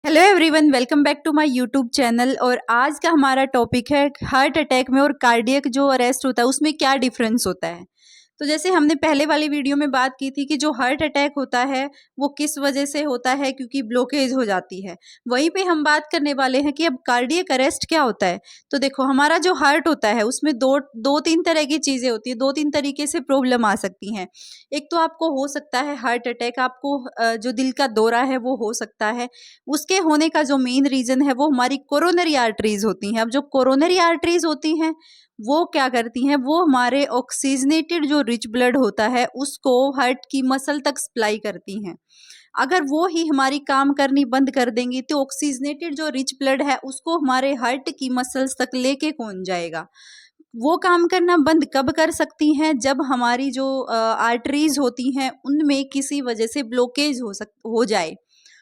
Hello everyone, welcome back to my YouTube channel. और आज का हमारा टॉपिक है हार्ट अटैक में और कार्डियक जो अरेस्ट होता है उसमें क्या डिफरेंस होता है। तो जैसे हमने पहले वाली वीडियो में बात की थी कि जो हार्ट अटैक होता है वो किस वजह से होता है, क्योंकि ब्लॉकेज हो जाती है। वहीं पे हम बात करने वाले हैं कि अब कार्डियक अरेस्ट क्या होता है। तो देखो, हमारा जो हार्ट होता है उसमें दो तीन तरह की चीज़ें होती है, दो तीन तरीके से प्रॉब्लम आ सकती हैं। एक तो आपको हो सकता है हार्ट अटैक, आपको जो दिल का दौरा है वो हो सकता है। उसके होने का जो मेन रीज़न है वो हमारी कोरोनरी आर्टरीज होती हैं। अब जो कोरोनरी आर्टरीज होती हैं वो क्या करती हैं, वो हमारे ऑक्सीजनेटेड जो रिच ब्लड होता है उसको हार्ट की मसल तक सप्लाई करती हैं। अगर वो ही हमारी काम करनी बंद कर देंगी तो ऑक्सीजनेटेड जो रिच ब्लड है उसको हमारे हार्ट की मसल्स तक लेके कौन जाएगा। वो काम करना बंद कब कर सकती हैं, जब हमारी जो आर्टरीज होती हैं उनमें किसी वजह से ब्लॉकेज हो जाए।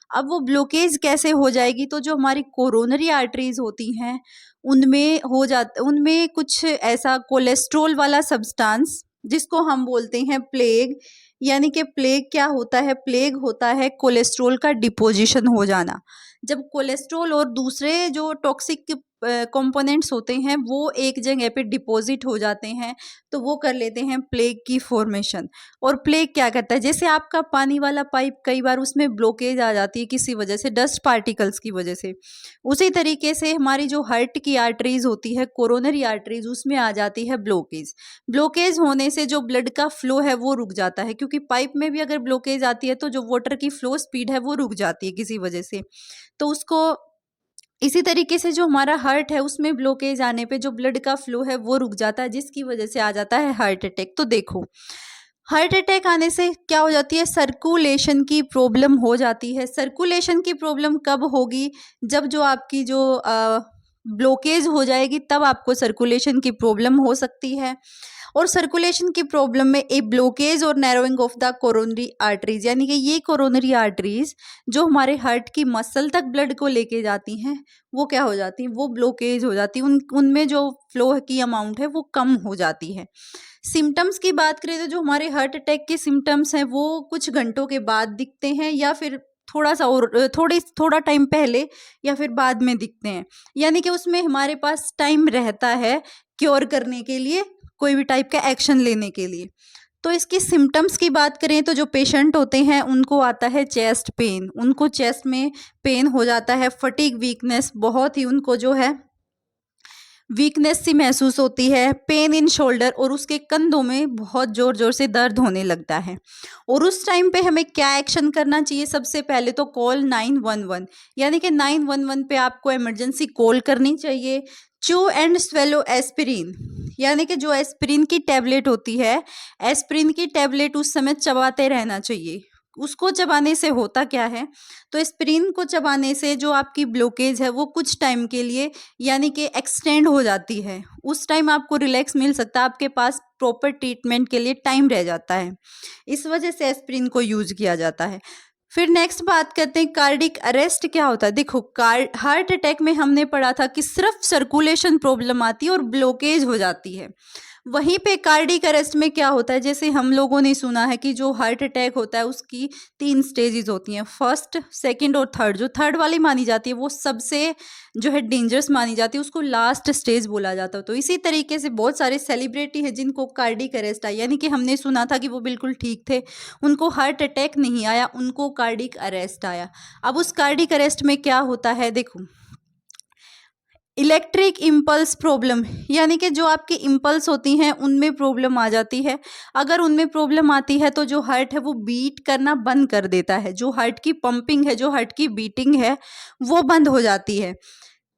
अब वो ब्लॉकेज कैसे हो जाएगी, तो जो हमारी कोरोनरी आर्टरीज होती हैं उनमें कुछ ऐसा कोलेस्ट्रॉल वाला सब्सटेंस जिसको हम बोलते हैं प्लेग। यानी कि प्लेग क्या होता है, प्लेग होता है कोलेस्ट्रॉल का डिपोजिशन हो जाना। जब कोलेस्ट्रॉल और दूसरे जो टॉक्सिक कंपोनेंट्स होते हैं वो एक जगह पे डिपॉजिट हो जाते हैं तो वो कर लेते हैं प्लेग की फॉर्मेशन। और प्लेग क्या करता है, जैसे आपका पानी वाला पाइप कई बार उसमें ब्लॉकेज आ जाती है किसी वजह से, डस्ट पार्टिकल्स की वजह से, उसी तरीके से हमारी जो हार्ट की आर्टरीज होती है कोरोनरी आर्टरीज उसमें आ जाती है ब्लॉकेज। ब्लॉकेज होने से जो ब्लड का फ्लो है वो रुक जाता है, क्योंकि पाइप में भी अगर ब्लॉकेज आती है तो जो वाटर की फ्लो स्पीड है वो रुक जाती है किसी वजह से। तो उसको इसी तरीके से जो हमारा हार्ट है उसमें ब्लॉकेज आने पे जो ब्लड का फ्लो है वो रुक जाता है, जिसकी वजह से आ जाता है हार्ट अटैक। तो देखो, हार्ट अटैक आने से क्या हो जाती है, सर्कुलेशन की प्रॉब्लम हो जाती है। सर्कुलेशन की प्रॉब्लम कब होगी, जब जो आपकी जो ब्लॉकेज हो जाएगी तब आपको सर्कुलेशन की प्रॉब्लम हो सकती है। और सर्कुलेशन की प्रॉब्लम में ए ब्लॉकेज और narrowing of the coronary arteries, यानी कि ये कोरोनरी आर्टरीज जो हमारे हार्ट की मसल तक ब्लड को लेके जाती हैं वो क्या हो जाती हैं, वो ब्लॉकेज हो जाती है। उनमें जो फ्लो की अमाउंट है वो कम हो जाती है। सिम्टम्स की बात करें तो जो हमारे हार्ट अटैक के सिम्टम्स हैं वो कुछ घंटों के बाद दिखते हैं, या फिर थोड़ा टाइम पहले या फिर बाद में दिखते हैं। यानी कि उसमें हमारे पास टाइम रहता है क्योर करने के लिए, कोई भी टाइप का एक्शन लेने के लिए। तो इसकी सिम्टम्स की बात करें तो जो पेशेंट होते हैं उनको आता है चेस्ट पेन, उनको चेस्ट में पेन हो जाता है। फटीग, वीकनेस, बहुत ही उनको जो है वीकनेस सी महसूस होती है। पेन इन शोल्डर, और उसके कंधों में बहुत ज़ोर ज़ोर से दर्द होने लगता है। और उस टाइम पे हमें क्या एक्शन करना चाहिए, सबसे पहले तो कॉल 911, यानी कि 911 पे आपको इमरजेंसी कॉल करनी चाहिए। च्यू एंड स्वेलो एस्पिरिन, यानी कि जो एस्पिरिन की टैबलेट होती है, एस्पिरिन की टैबलेट उस समय चबाते रहना चाहिए। उसको चबाने से होता क्या है, तो एस्पिरिन को चबाने से जो आपकी ब्लॉकेज है वो कुछ टाइम के लिए यानी कि एक्सटेंड हो जाती है। उस टाइम आपको रिलैक्स मिल सकता है, आपके पास प्रॉपर ट्रीटमेंट के लिए टाइम रह जाता है। इस वजह से एस्पिरिन को यूज किया जाता है। फिर नेक्स्ट बात करते हैं कार्डिक अरेस्ट क्या होता है। देखो, हार्ट अटैक में हमने पढ़ा था कि सिर्फ सर्कुलेशन प्रॉब्लम आती है और ब्लॉकेज हो जाती है। वहीं पे कार्डिक अरेस्ट में क्या होता है, जैसे हम लोगों ने सुना है कि जो हार्ट अटैक होता है उसकी 3 स्टेजेस होती हैं, फर्स्ट, सेकंड और थर्ड। जो थर्ड वाली मानी जाती है वो सबसे जो है डेंजरस मानी जाती है, उसको लास्ट स्टेज बोला जाता है। तो इसी तरीके से बहुत सारे सेलिब्रिटी हैं जिनको कार्डिक अरेस्ट आया, यानी कि हमने सुना था कि वो बिल्कुल ठीक थे, उनको हार्ट अटैक नहीं आया, उनको कार्डिक अरेस्ट आया। अब उस कार्डिक अरेस्ट में क्या होता है, देखो, इलेक्ट्रिक इम्पल्स प्रॉब्लम, यानी कि जो आपकी इम्पल्स होती हैं उनमें प्रॉब्लम आ जाती है। अगर उनमें प्रॉब्लम आती है तो जो हार्ट है वो बीट करना बंद कर देता है, जो हार्ट की पंपिंग है, जो हार्ट की बीटिंग है वो बंद हो जाती है।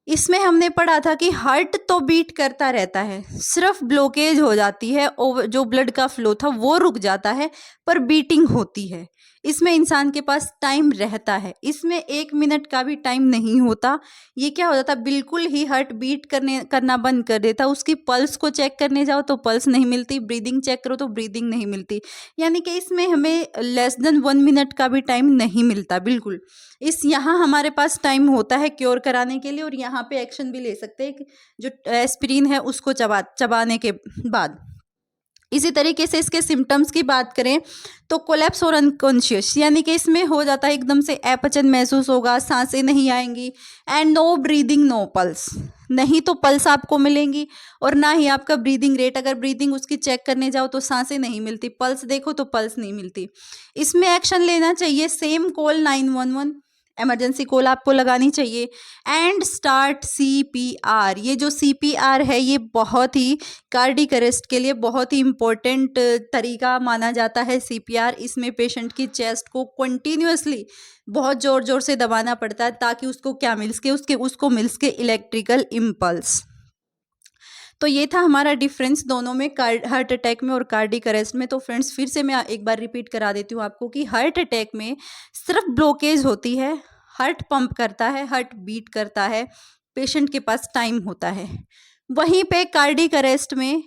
इसमें हमने पढ़ा था कि हार्ट तो बीट करता रहता है, सिर्फ ब्लॉकेज हो जाती है और जो ब्लड का फ्लो था वो रुक जाता है, पर बीटिंग होती है। इसमें इंसान के पास टाइम रहता है, इसमें 1 मिनट का भी टाइम नहीं होता। ये क्या हो जाता, बिल्कुल ही हार्ट बीट करना बंद कर देता। उसकी पल्स को चेक करने जाओ तो पल्स नहीं मिलती, ब्रीदिंग चेक करो तो ब्रीदिंग नहीं मिलती। यानी कि इसमें हमें लेस देन 1 मिनट का भी टाइम नहीं मिलता बिल्कुल। यहाँ हमारे पास टाइम होता है क्योर कराने के लिए, और यहाँ पे एक्शन भी ले सकते हैं जो एस्पिरिन है उसको चबाने के बाद। इसी तरीके से इसके सिम्टम्स की बात करें तो कोलैप्स और अनकॉन्शियस, यानी कि इसमें हो जाता है एकदम से अपचन महसूस होगा, सांसें नहीं आएंगी, and no breathing no pulse, नहीं तो पल्स आपको मिलेंगी और ना ही आपका ब्रीदिंग रेट, अगर ब्रीदिंग उसकी चेक करने जाओ तो सांसें नहीं मिलती, पल्स देखो तो पल्स नहीं मिलती। इसमें एक्शन लेना चाहिए, सेम कॉल 911, इमरजेंसी कॉल आपको लगानी चाहिए, एंड स्टार्ट CPR। ये जो CPR है ये बहुत ही कार्डिक अरेस्ट के लिए बहुत ही इम्पोर्टेंट तरीका माना जाता है CPR। इसमें पेशेंट की चेस्ट को कंटिन्यूअसली बहुत ज़ोर ज़ोर से दबाना पड़ता है ताकि उसको क्या मिल सके, उसको मिल सके इलेक्ट्रिकल इम्पल्स। तो ये था हमारा डिफरेंस दोनों में, हार्ट अटैक में और कार्डिक अरेस्ट में। तो फ्रेंड्स फिर से मैं एक बार रिपीट करा देती हूँ आपको कि हार्ट अटैक में सिर्फ ब्लॉकेज होती है, हार्ट पंप करता है, हार्ट बीट करता है, पेशेंट के पास टाइम होता है। वहीं पे कार्डिक अरेस्ट में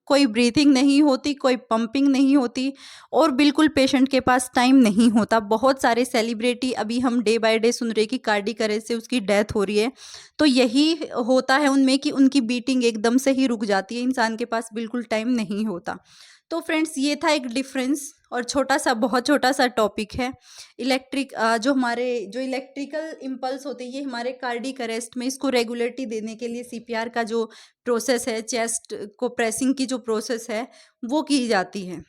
कोई ब्रीथिंग नहीं होती, कोई पंपिंग नहीं होती और बिल्कुल पेशेंट के पास टाइम नहीं होता। बहुत सारे सेलिब्रिटी अभी हम डे बाय डे सुन रहे कि कार्डिक अरेस्ट से उसकी डेथ हो रही है, तो यही होता है उनमें कि उनकी बीटिंग एकदम से ही रुक जाती है, इंसान के पास बिल्कुल टाइम नहीं होता। तो फ्रेंड्स ये था एक डिफरेंस और छोटा सा, बहुत छोटा सा टॉपिक है। जो इलेक्ट्रिकल इम्पल्स होते हैं ये हमारे कार्डिक अरेस्ट में, इसको रेगुलेटरी देने के लिए CPR का जो प्रोसेस है, चेस्ट को प्रेसिंग की जो प्रोसेस है वो की जाती है।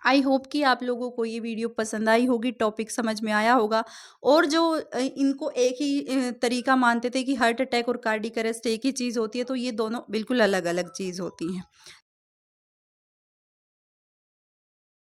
आई होप कि आप लोगों को ये वीडियो पसंद आई होगी, टॉपिक समझ में आया होगा। और जो इनको एक ही तरीका मानते थे कि हार्ट अटैक और कार्डिक अरेस्ट एक ही चीज़ होती है, तो ये दोनों बिल्कुल अलग अलग चीज़ होती हैं।